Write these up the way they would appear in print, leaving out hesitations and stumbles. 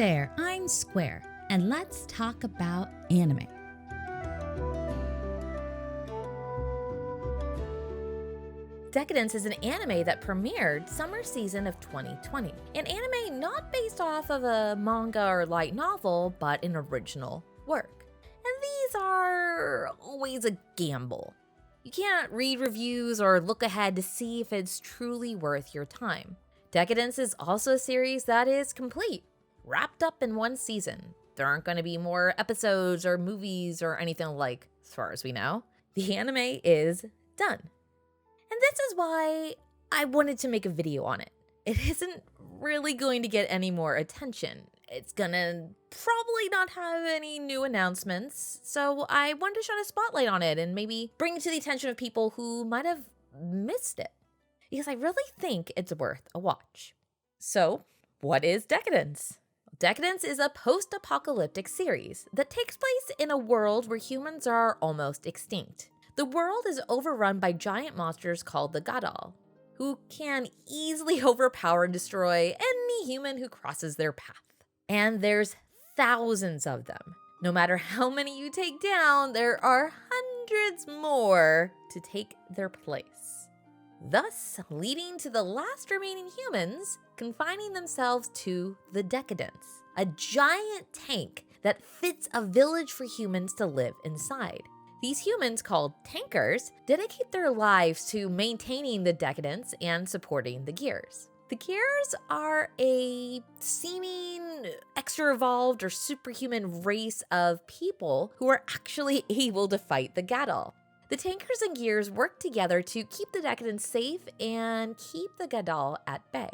there, I'm Square, and let's talk about anime. Decadence is an anime that premiered summer season of 2020. An anime not based off of a manga or light novel, but an original work. And these are always a gamble. You can't read reviews or look ahead to see if it's truly worth your time. Decadence is also a series that is complete, wrapped up in one season. There aren't going to be more episodes or movies or anything like, as far as we know. The anime is done. And this is why I wanted to make a video on it. It isn't really going to get any more attention. It's gonna probably not have any new announcements, so I wanted to shine a spotlight on it and maybe bring it to the attention of people who might have missed it, because I really think it's worth a watch. So, what is Decadence? Decadence is a post-apocalyptic series that takes place in a world where humans are almost extinct. The world is overrun by giant monsters called the Gadol, who can easily overpower and destroy any human who crosses their path. And there's thousands of them. No matter how many you take down, there are hundreds more to take their place. Thus, leading to the last remaining humans confining themselves to the Decadence, a giant tank that fits a village for humans to live inside. These humans, called tankers, dedicate their lives to maintaining the Decadence and supporting the Gears. The Gears are a seeming extra-evolved or superhuman race of people who are actually able to fight the Gadol. The tankers and Gears work together to keep the Decadence safe and keep the Gadol at bay.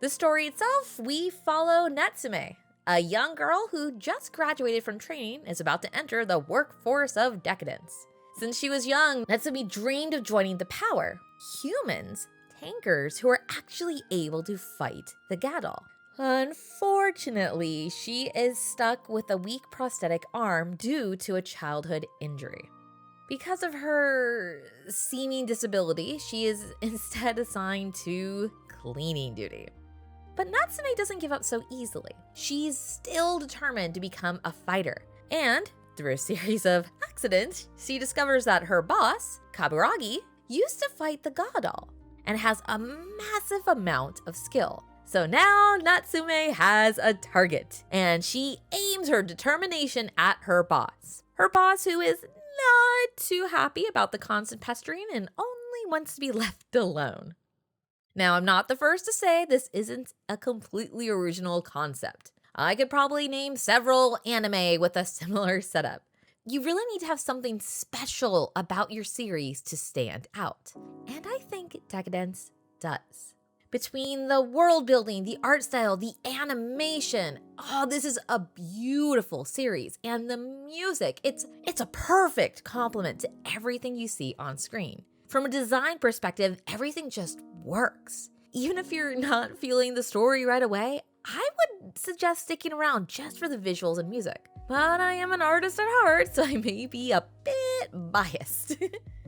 The story itself, we follow Natsume, a young girl who just graduated from training is about to enter the workforce of Decadence. Since she was young, Natsume dreamed of joining the power. Humans, tankers who are actually able to fight the Gadol. Unfortunately, she is stuck with a weak prosthetic arm due to a childhood injury. Because of her seeming disability, she is instead assigned to cleaning duty. But Natsume doesn't give up so easily. She's still determined to become a fighter. And through a series of accidents, she discovers that her boss, Kaburagi, used to fight the Gadol and has a massive amount of skill. So now Natsume has a target, and she aims her determination at her boss. Her boss, who is not too happy about the constant pestering and only wants to be left alone. Now, I'm not the first to say this isn't a completely original concept. I could probably name several anime with a similar setup. You really need to have something special about your series to stand out. And I think Decadence does. Between the world building, the art style, the animation, this is a beautiful series. And the music, it's a perfect complement to everything you see on screen. From a design perspective, everything just works. Even if you're not feeling the story right away, I would suggest sticking around just for the visuals and music. But I am an artist at heart, so I may be a bit biased.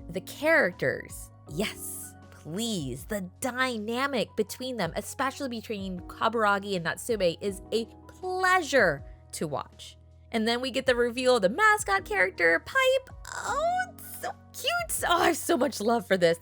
The characters, yes, please. The dynamic between them, especially between Kaburagi and Natsume, is a pleasure to watch. And then we get the reveal of the mascot character, Pipe. Oh, it's so cute. Oh, I have so much love for this.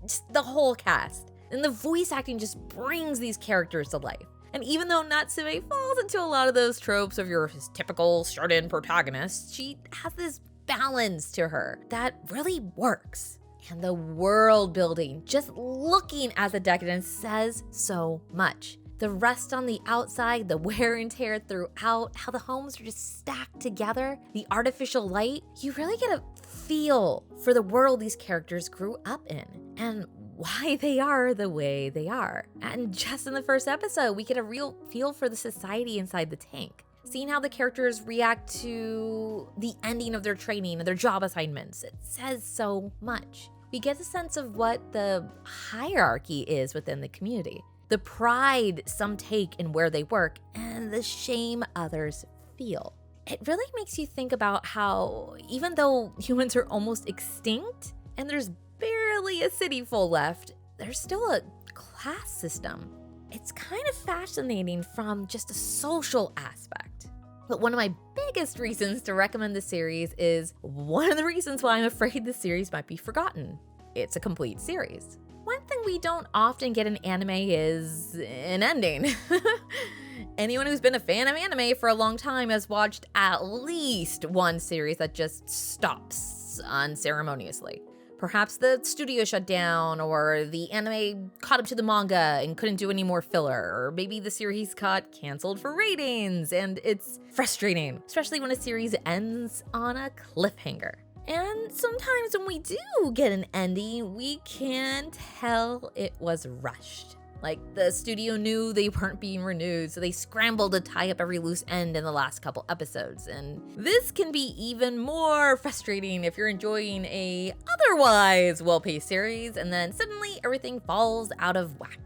Just the whole cast. And the voice acting just brings these characters to life. And even though Natsume falls into a lot of those tropes of your typical short-in protagonist, she has this balance to her that really works. And the world building, just looking at the Decadence, says so much. The rust on the outside, the wear and tear throughout, how the homes are just stacked together, the artificial light, you really get a feel for the world these characters grew up in and why they are the way they are. And just in the first episode, we get a real feel for the society inside the tank. Seeing how the characters react to the ending of their training and their job assignments, it says so much. We get a sense of what the hierarchy is within the community. The pride some take in where they work, and the shame others feel. It really makes you think about how, even though humans are almost extinct, and there's barely a city full left, there's still a class system. It's kind of fascinating from just a social aspect. But one of my biggest reasons to recommend the series is one of the reasons why I'm afraid the series might be forgotten. It's a complete series. One thing we don't often get in anime is an ending. Anyone who's been a fan of anime for a long time has watched at least one series that just stops unceremoniously. Perhaps the studio shut down, or the anime caught up to the manga and couldn't do any more filler, or maybe the series got canceled for ratings, and it's frustrating, especially when a series ends on a cliffhanger. And sometimes when we do get an ending, we can tell it was rushed. Like the studio knew they weren't being renewed, so they scrambled to tie up every loose end in the last couple episodes. And this can be even more frustrating if you're enjoying a otherwise well-paced series and then suddenly everything falls out of whack.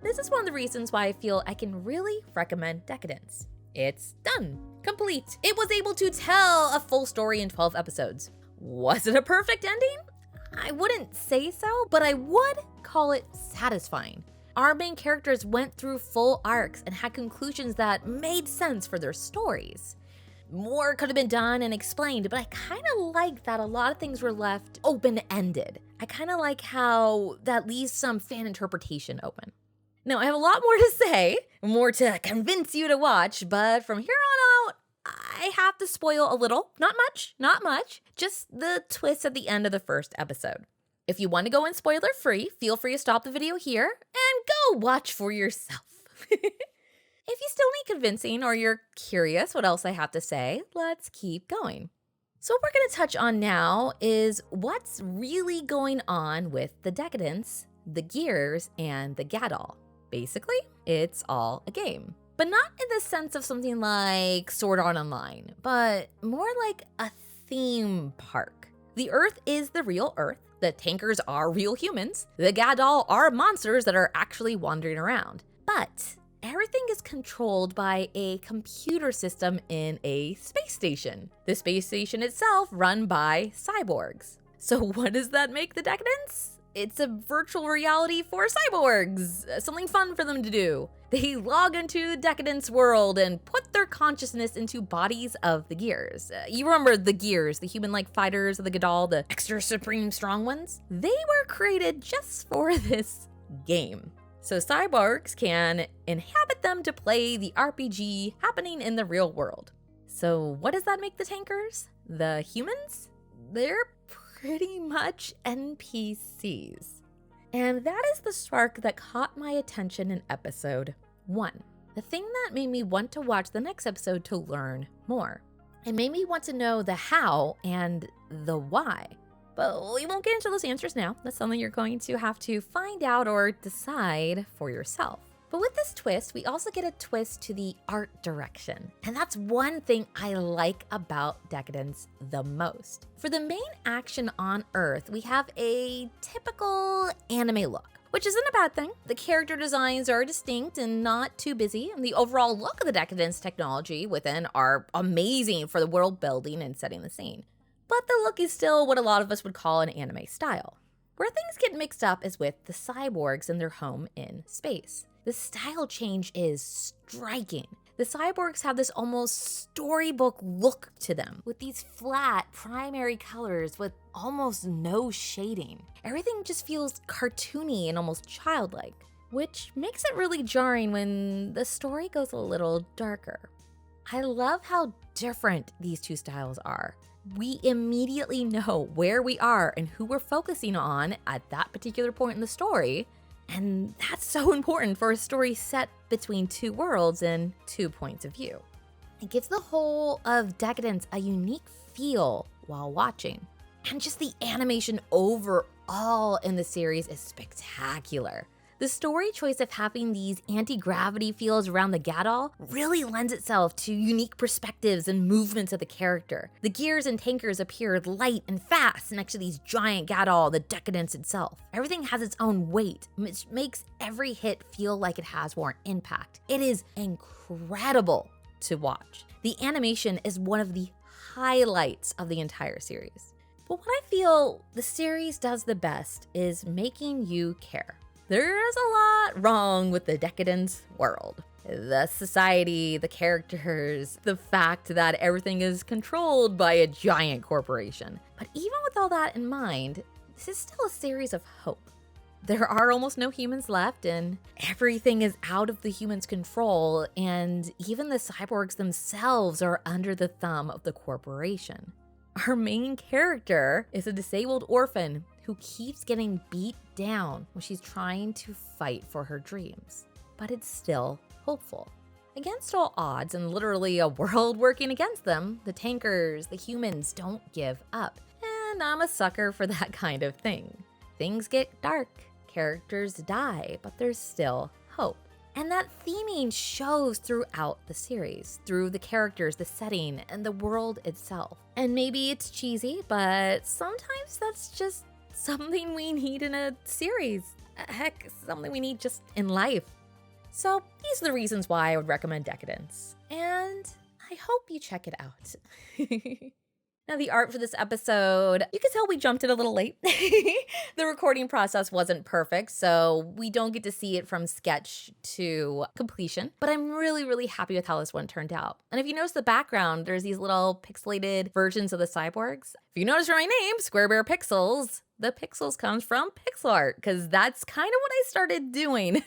This is one of the reasons why I feel I can really recommend Decadence. It's done, complete. It was able to tell a full story in 12 episodes. Was it a perfect ending? I wouldn't say so, but I would call it satisfying. Our main characters went through full arcs and had conclusions that made sense for their stories. More could have been done and explained, but I kind of like that a lot of things were left open-ended. I kind of like how that leaves some fan interpretation open. Now, I have a lot more to say, more to convince you to watch, but from here on out, I have to spoil a little. Not much, just the twist at the end of the first episode. If you want to go in spoiler-free, feel free to stop the video here and go watch for yourself. If you still need convincing or you're curious what else I have to say, let's keep going. So what we're going to touch on now is what's really going on with the Decadence, the Gears, and the Gadol. Basically, it's all a game. But not in the sense of something like Sword Art Online, but more like a theme park. The Earth is the real Earth. The tankers are real humans. The Gadol are monsters that are actually wandering around. But everything is controlled by a computer system in a space station. The space station itself run by cyborgs. So what does that make the Decadence? It's a virtual reality for cyborgs, something fun for them to do. They log into the Decadence world and put their consciousness into bodies of the Gears. You remember the Gears, the human-like fighters of the Gadol, the extra supreme strong ones? They were created just for this game. So cyborgs can inhabit them to play the RPG happening in the real world. So what does that make the tankers? The humans? They're pretty much NPCs. And that is the spark that caught my attention in episode 1. The thing that made me want to watch the next episode to learn more. It made me want to know the how and the why. But we won't get into those answers now. That's something you're going to have to find out or decide for yourself. But with this twist, we also get a twist to the art direction. And that's one thing I like about Decadence the most. For the main action on Earth, we have a typical anime look, which isn't a bad thing. The character designs are distinct and not too busy, and the overall look of the Decadence technology within are amazing for the world building and setting the scene. But the look is still what a lot of us would call an anime style. Where things get mixed up is with the cyborgs and their home in space. The style change is striking. The cyborgs have this almost storybook look to them, with these flat primary colors with almost no shading. Everything just feels cartoony and almost childlike, which makes it really jarring when the story goes a little darker. I love how different these two styles are. We immediately know where we are and who we're focusing on at that particular point in the story. And that's so important for a story set between two worlds and 2 points of view. It gives the whole of Decadence a unique feel while watching. And just the animation overall in the series is spectacular. The story choice of having these anti-gravity fields around the Gadol really lends itself to unique perspectives and movements of the character. The Gears and tankers appear light and fast next to these giant Gadol, the Decadence itself. Everything has its own weight, which makes every hit feel like it has more impact. It is incredible to watch. The animation is one of the highlights of the entire series. But what I feel the series does the best is making you care. There's a lot wrong with the Decadence world. The society, the characters, the fact that everything is controlled by a giant corporation. But even with all that in mind, this is still a series of hope. There are almost no humans left, and everything is out of the humans' control, and even the cyborgs themselves are under the thumb of the corporation. Our main character is a disabled orphan who keeps getting beat down when she's trying to fight for her dreams. But it's still hopeful. Against all odds and literally a world working against them, the tankers, the humans don't give up. And I'm a sucker for that kind of thing. Things get dark, characters die, but there's still hope. And that theming shows throughout the series, through the characters, the setting, and the world itself. And maybe it's cheesy, but sometimes that's just something we need in a series. Heck, something we need just in life. So these are the reasons why I would recommend Decadence, and I hope you check it out. Now, the art for this episode, you can tell we jumped it a little late. The recording process wasn't perfect, so we don't get to see it from sketch to completion, but I'm really happy with how this one turned out. And if you notice the background, there's these little pixelated versions of the cyborgs. If you notice from my name, Square Bear Pixels, the pixels comes from pixel art, because that's kind of what I started doing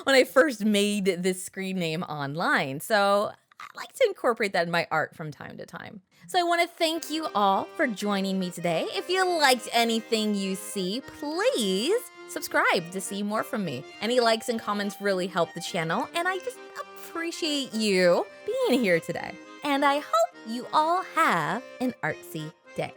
when I first made this screen name online. So I like to incorporate that in my art from time to time. So I want to thank you all for joining me today. If you liked anything you see, please subscribe to see more from me. Any likes and comments really help the channel, and I just appreciate you being here today. And I hope you all have an artsy day.